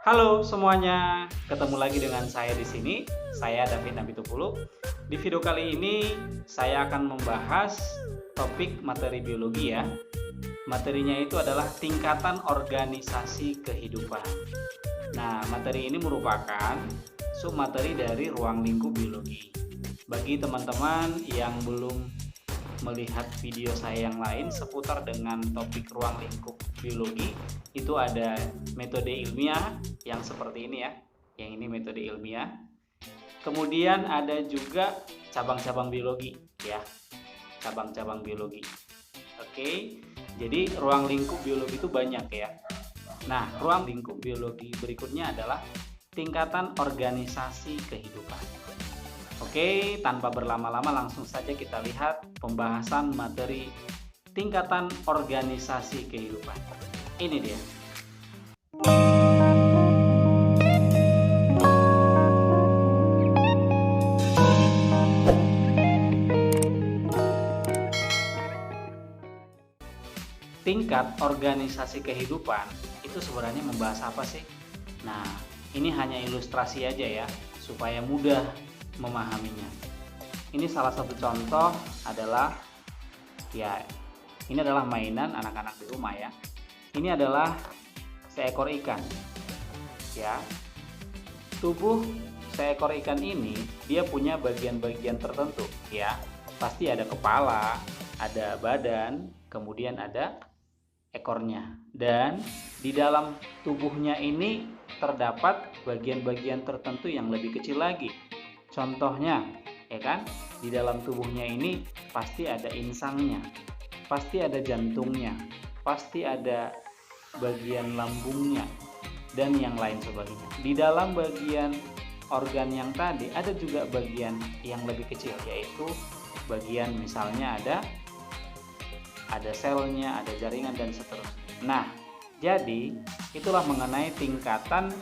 Halo semuanya, ketemu lagi dengan saya di sini. Saya David Nabitupulu. Di video kali ini saya akan membahas topik materi biologi ya. Materinya itu adalah tingkatan organisasi kehidupan. Nah, materi ini merupakan submateri dari ruang lingkup biologi. Bagi teman-teman yang belum melihat video saya yang lain seputar dengan topik ruang lingkup biologi, itu ada metode ilmiah yang seperti ini ya, yang ini metode ilmiah. Kemudian ada juga cabang-cabang biologi ya, cabang-cabang biologi. Oke, jadi ruang lingkup biologi itu banyak ya. Nah, ruang lingkup biologi berikutnya adalah tingkatan organisasi kehidupan. Oke, tanpa berlama-lama langsung saja kita lihat pembahasan materi tingkatan organisasi kehidupan. Ini dia. Tingkat organisasi kehidupan itu sebenarnya membahas apa sih? Nah, ini hanya ilustrasi aja ya, supaya mudah memahaminya. Ini salah satu contoh adalah ya, ini adalah mainan anak-anak di rumah ya. Ini adalah seekor ikan. Ya. Tubuh seekor ikan ini dia punya bagian-bagian tertentu ya. Pasti ada kepala, ada badan, kemudian ada ekornya. Dan di dalam tubuhnya ini terdapat bagian-bagian tertentu yang lebih kecil lagi. Contohnya, ya kan, di dalam tubuhnya ini pasti ada insangnya, pasti ada jantungnya, pasti ada bagian lambungnya, dan yang lain sebagainya. Di dalam bagian organ yang tadi ada juga bagian yang lebih kecil, yaitu bagian misalnya ada selnya, ada jaringan, dan seterusnya. Nah, jadi itulah mengenai tingkatan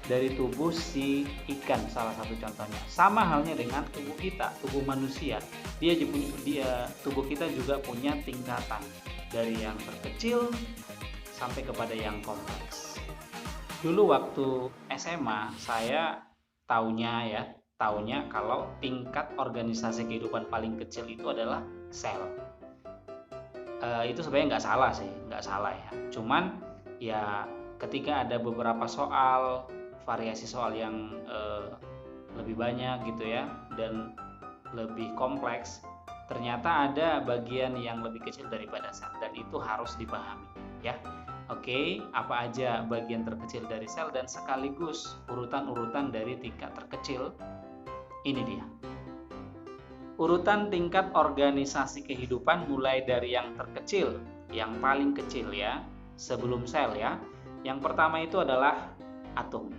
dari tubuh si ikan, salah satu contohnya. Sama halnya dengan tubuh kita, tubuh manusia. Tubuh kita juga punya tingkatan dari yang terkecil sampai kepada yang kompleks. Dulu waktu SMA saya taunya kalau tingkat organisasi kehidupan paling kecil itu adalah sel. Itu sebenarnya nggak salah ya. Cuman ya ketika ada beberapa soal, variasi soal yang lebih banyak gitu ya, dan lebih kompleks, ternyata ada bagian yang lebih kecil daripada sel, dan itu harus dipahami ya. Oke, apa aja bagian terkecil dari sel dan sekaligus urutan-urutan dari tingkat terkecil, ini dia. Urutan tingkat organisasi kehidupan mulai dari yang terkecil, yang paling kecil ya, sebelum sel ya. Yang pertama itu adalah atom.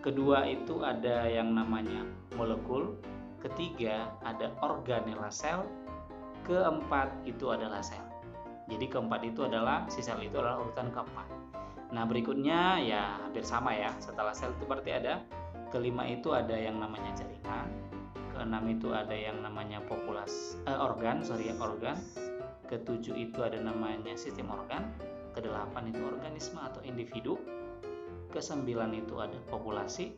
Kedua itu ada yang namanya molekul. Ketiga ada organela sel. Keempat itu adalah sel. Jadi keempat itu adalah, si sel itu adalah urutan keempat. Nah, berikutnya ya hampir sama ya. Setelah sel itu berarti ada kelima itu ada yang namanya jaringan. Keenam itu ada yang namanya organ. Ketujuh itu ada namanya sistem organ. Kedelapan itu organisme atau individu. Kesembilan itu ada populasi.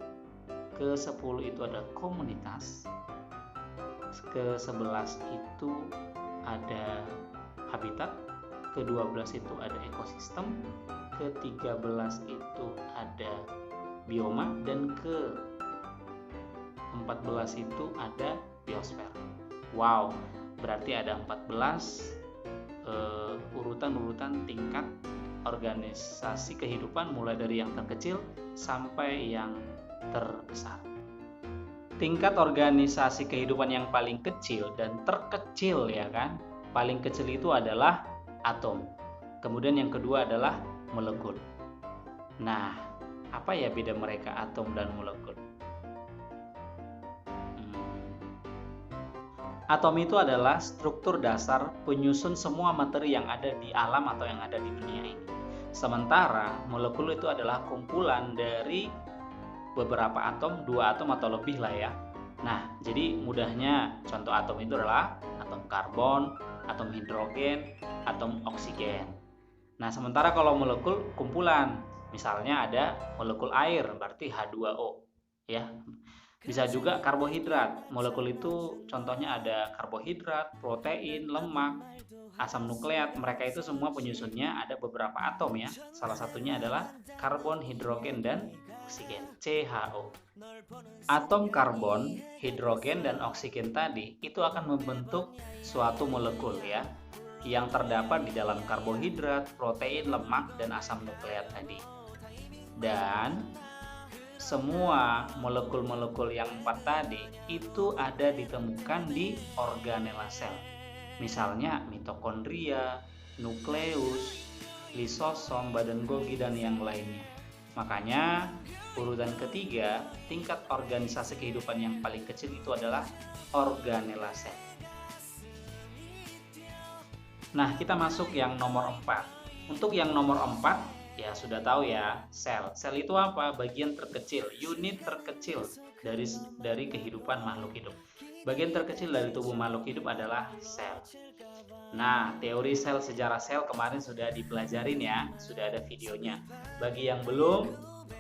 Ke-10 itu ada komunitas. Ke-11 itu ada habitat. Ke-12 itu ada ekosistem. Ke-13 itu ada bioma, dan ke-14 itu ada biosfer. Wow, berarti ada 14 urutan-urutan tingkat organisasi kehidupan mulai dari yang terkecil sampai yang terbesar. Tingkat organisasi kehidupan yang paling kecil dan terkecil ya kan. Paling kecil itu adalah atom. Kemudian yang kedua adalah molekul. Nah, apa ya beda mereka atom dan molekul? Atom itu adalah struktur dasar penyusun semua materi yang ada di alam atau yang ada di dunia ini. Sementara molekul itu adalah kumpulan dari beberapa atom, 2 atom atau lebih lah ya. Nah, jadi mudahnya contoh atom itu adalah atom karbon, atom hidrogen, atom oksigen. Nah, sementara kalau molekul kumpulan Misalnya ada molekul air, berarti H2O, ya. Bisa juga karbohidrat. Molekul itu contohnya ada karbohidrat, protein, lemak, asam nukleat. Mereka itu semua penyusunnya ada beberapa atom ya. Salah satunya adalah karbon, hidrogen, dan oksigen, CHO. Atom karbon, hidrogen, dan oksigen tadi itu akan membentuk suatu molekul ya, yang terdapat di dalam karbohidrat, protein, lemak, dan asam nukleat tadi. Dan semua molekul-molekul yang 4 tadi itu ada ditemukan di organela sel. Misalnya mitokondria, nukleus, lisosom, badan Golgi, dan yang lainnya. Makanya urutan ketiga, tingkat organisasi kehidupan yang paling kecil itu adalah organela sel. Nah, kita masuk yang nomor 4. Untuk yang nomor 4, ya sudah tahu ya, sel. Sel itu apa? Bagian terkecil, unit terkecil dari kehidupan makhluk hidup. Bagian terkecil dari tubuh makhluk hidup adalah sel. Nah, teori sel, sejarah sel kemarin sudah dipelajarin ya, sudah ada videonya. Bagi yang belum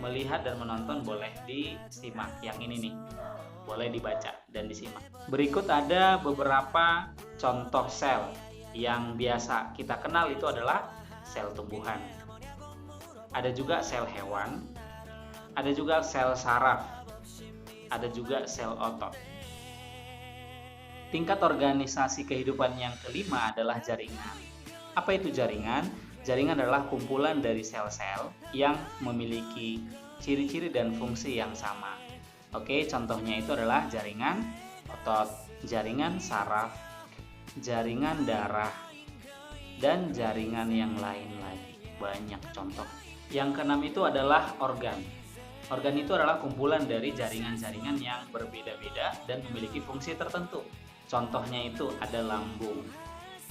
melihat dan menonton boleh disimak. Yang ini nih, boleh dibaca dan disimak. Berikut ada beberapa contoh sel yang biasa kita kenal, itu adalah sel tumbuhan. Ada juga sel hewan, ada juga sel saraf, ada juga sel otot. Tingkat organisasi kehidupan yang kelima adalah jaringan. Apa itu jaringan? Jaringan adalah kumpulan dari sel-sel yang memiliki ciri-ciri dan fungsi yang sama. Oke, contohnya itu adalah jaringan otot, jaringan saraf, jaringan darah, dan jaringan yang lain lagi. Banyak contoh. Yang keenam itu adalah organ. Organ itu adalah kumpulan dari jaringan-jaringan yang berbeda-beda dan memiliki fungsi tertentu. Contohnya itu ada lambung.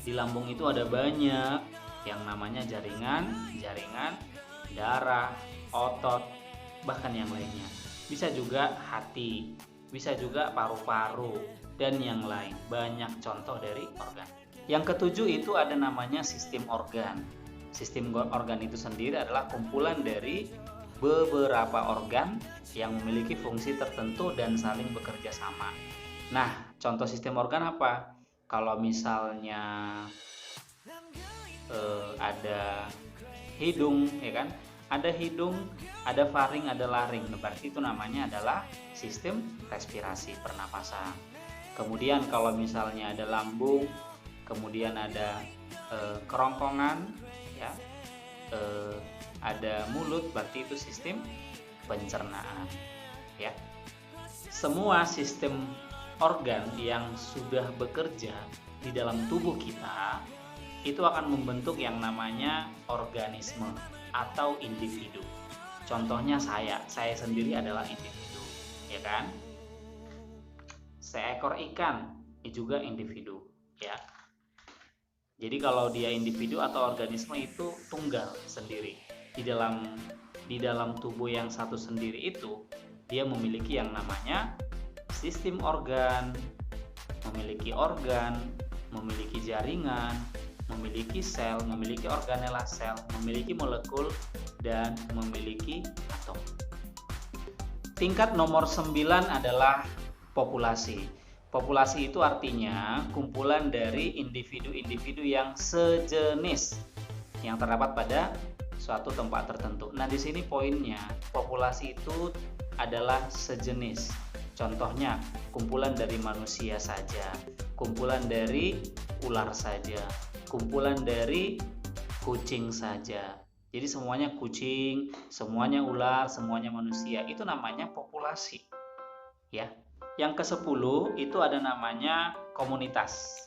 Di lambung itu ada banyak yang namanya jaringan, darah, otot, bahkan yang lainnya. Bisa juga hati, bisa juga paru-paru, dan yang lain. Banyak contoh dari organ. Yang ketujuh itu ada namanya sistem organ. Sistem organ itu sendiri adalah kumpulan dari beberapa organ yang memiliki fungsi tertentu dan saling bekerja sama. Nah, contoh sistem organ apa? Kalau misalnya ada hidung, ya kan? Ada hidung, ada faring, ada laring. Berarti itu namanya adalah sistem respirasi pernapasan. Kemudian kalau misalnya ada lambung, kemudian ada kerongkongan, ya, ada mulut, berarti itu sistem pencernaan, ya. Semua sistem organ yang sudah bekerja di dalam tubuh kita itu akan membentuk yang namanya organisme atau individu. Contohnya saya sendiri adalah individu, ya kan? Seekor ikan itu juga individu, ya. Jadi kalau dia individu atau organisme itu tunggal sendiri. Di dalam tubuh yang satu sendiri itu dia memiliki yang namanya sistem organ, memiliki jaringan, memiliki sel, memiliki organela sel, memiliki molekul, dan memiliki atom. Tingkat nomor 9 adalah populasi. Populasi itu artinya kumpulan dari individu-individu yang sejenis yang terdapat pada suatu tempat tertentu. Nah, di sini poinnya, populasi itu adalah sejenis. Contohnya, kumpulan dari manusia saja, kumpulan dari ular saja, kumpulan dari kucing saja. Jadi semuanya kucing, semuanya ular, semuanya manusia. Itu namanya populasi. Ya. Yang ke-10 itu ada namanya komunitas.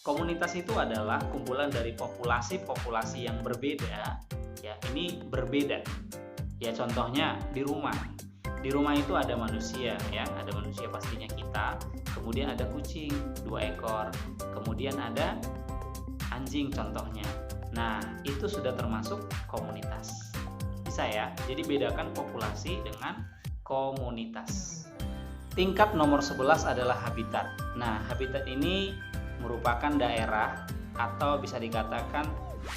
Komunitas itu adalah kumpulan dari populasi-populasi yang berbeda. Ya, ini berbeda. Ya, contohnya di rumah. Di rumah itu ada manusia, ya, ada manusia pastinya kita. Kemudian ada kucing 2 ekor. Kemudian ada anjing contohnya. Nah, itu sudah termasuk komunitas. Bisa ya. Jadi bedakan populasi dengan komunitas. Tingkat nomor 11 adalah habitat. Nah, habitat ini merupakan daerah atau bisa dikatakan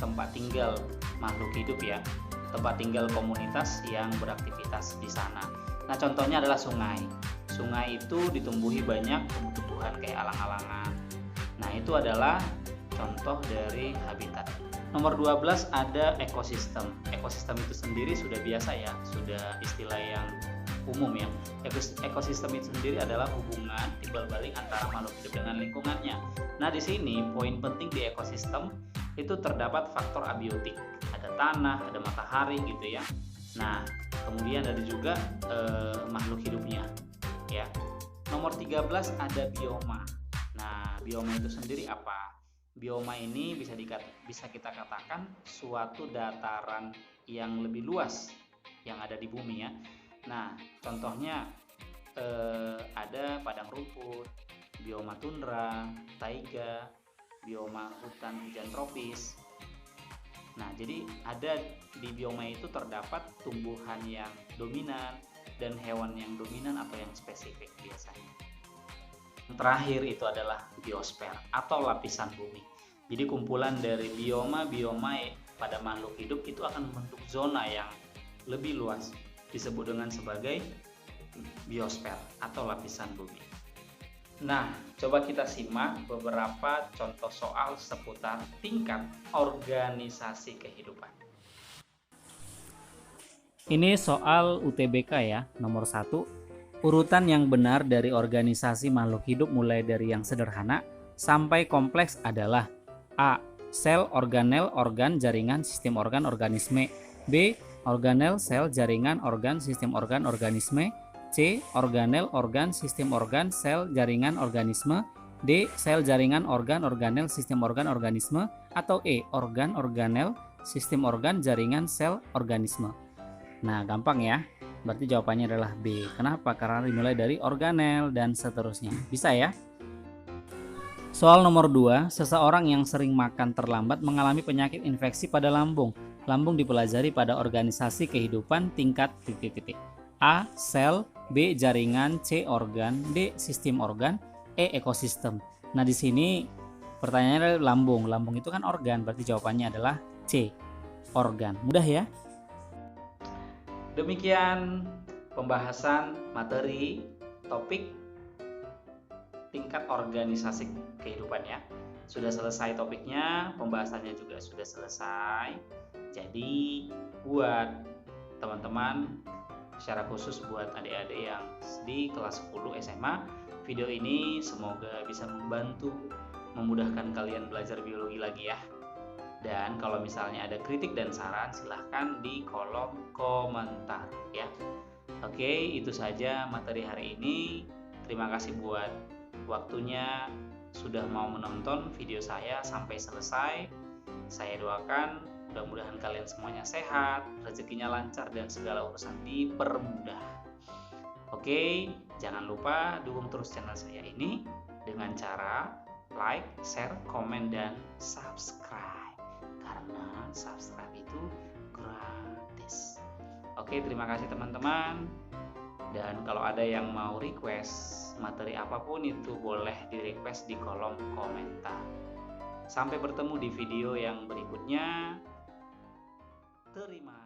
tempat tinggal makhluk hidup ya. tempat tinggal komunitas yang beraktivitas di sana. Nah, contohnya adalah sungai. Sungai itu ditumbuhi banyak tumbuh-tumbuhan kayak alang-alangan. Nah, itu adalah contoh dari habitat. Nomor 12 ada ekosistem. Ekosistem itu sendiri sudah biasa ya, sudah istilah yang umum ya. Ekosistem itu sendiri adalah hubungan timbal balik antara makhluk hidup dengan lingkungannya. Nah, di sini poin penting di ekosistem itu terdapat faktor abiotik. Ada tanah, ada matahari gitu ya. Nah, kemudian ada juga makhluk hidupnya ya. Nomor 13 ada bioma. Nah, bioma itu sendiri apa? Bioma ini bisa kita katakan suatu dataran yang lebih luas yang ada di bumi ya. Nah, contohnya ada padang rumput, bioma tundra, taiga, bioma hutan hujan tropis. Nah, jadi ada di bioma itu terdapat tumbuhan yang dominan dan hewan yang dominan atau yang spesifik biasanya. Yang terakhir itu adalah biosfer atau lapisan bumi. Jadi kumpulan dari bioma-bioma pada makhluk hidup itu akan membentuk zona yang lebih luas, disebut dengan sebagai biosfer atau lapisan bumi. Nah, coba kita simak beberapa contoh soal seputar tingkat organisasi kehidupan. Ini soal UTBK ya, nomor 1. Urutan yang benar dari organisasi makhluk hidup mulai dari yang sederhana sampai kompleks adalah: A. Sel, organel, organ, jaringan, sistem organ, organisme. B. Organel, sel, jaringan, organ, sistem organ, organisme. C. Organel, organ, sistem organ, sel, jaringan, organisme. D. Sel, jaringan, organ, organel, sistem organ, organisme. Atau E. Organ, organel, sistem organ, jaringan, sel, organisme. Nah, gampang ya. Berarti jawabannya adalah B. Kenapa? Karena dimulai dari organel dan seterusnya. Bisa ya? Soal nomor 2, seseorang yang sering makan terlambat mengalami penyakit infeksi pada lambung. Lambung dipelajari pada organisasi kehidupan tingkat titik-titik. A. Sel, B. Jaringan, C. Organ, D. Sistem organ, E. Ekosistem. Nah, di sini pertanyaannya adalah lambung. Lambung itu kan organ, berarti jawabannya adalah C. Organ. Mudah ya? Demikian pembahasan materi topik tingkat organisasi kehidupan ya. Sudah selesai topiknya, pembahasannya juga sudah selesai. Jadi buat teman-teman, secara khusus buat adik-adik yang di kelas 10 SMA, video ini semoga bisa membantu memudahkan kalian belajar biologi lagi ya. Dan kalau misalnya ada kritik dan saran, silahkan di kolom komentar ya. Oke, itu saja materi hari ini. Terima kasih buat waktunya sudah mau menonton video saya sampai selesai. Saya doakan mudah-mudahan kalian semuanya sehat, rezekinya lancar, dan segala urusan dipermudah. Oke, jangan lupa dukung terus channel saya ini dengan cara like, share, komen, dan subscribe. Karena subscribe itu gratis. Oke, terima kasih teman-teman. Dan kalau ada yang mau request materi apapun itu boleh di request di kolom komentar. Sampai bertemu di video yang berikutnya. Terima